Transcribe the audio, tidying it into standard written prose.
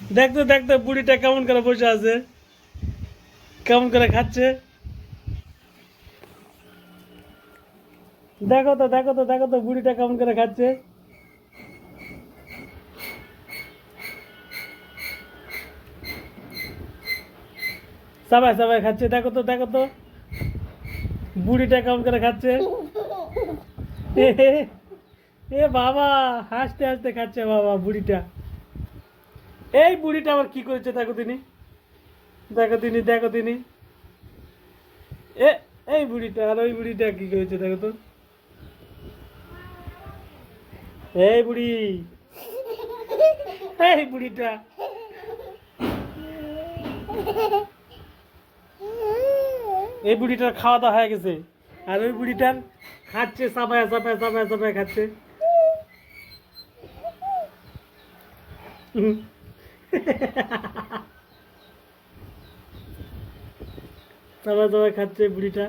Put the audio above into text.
দেখতো দেখতো বুড়িটা কেমন করে বসে আছে, কেমন করে খাচ্ছে। দেখো তো দেখো তো দেখো তো বুড়িটা কেমন করে খাচ্ছে। সবাই সবাই খাচ্ছে, দেখো তো দেখো তো বুড়িটা কেমন করে খাচ্ছে। এ এ বাবা, হাসতে হাসতে খাচ্ছে বাবা বুড়িটা। এই বুড়িটা আবার কি করেছে দেখো তিনি, দেখো তিনি দেখো তিনি। এ এই বুড়িটা আর ওই বুড়িটা কি করেছে দেখো তো। এই বুড়ি, এই বুড়িটা, এই বুড়িটার খাওয়া দাওয়া হয়ে গেছে, আর ওই বুড়িটার খাচ্ছে চাপায় চাপায় চাপায় চাপায় খাচ্ছে। হুম। চাপায় চাপায় খাচ্ছে বুড়িটা।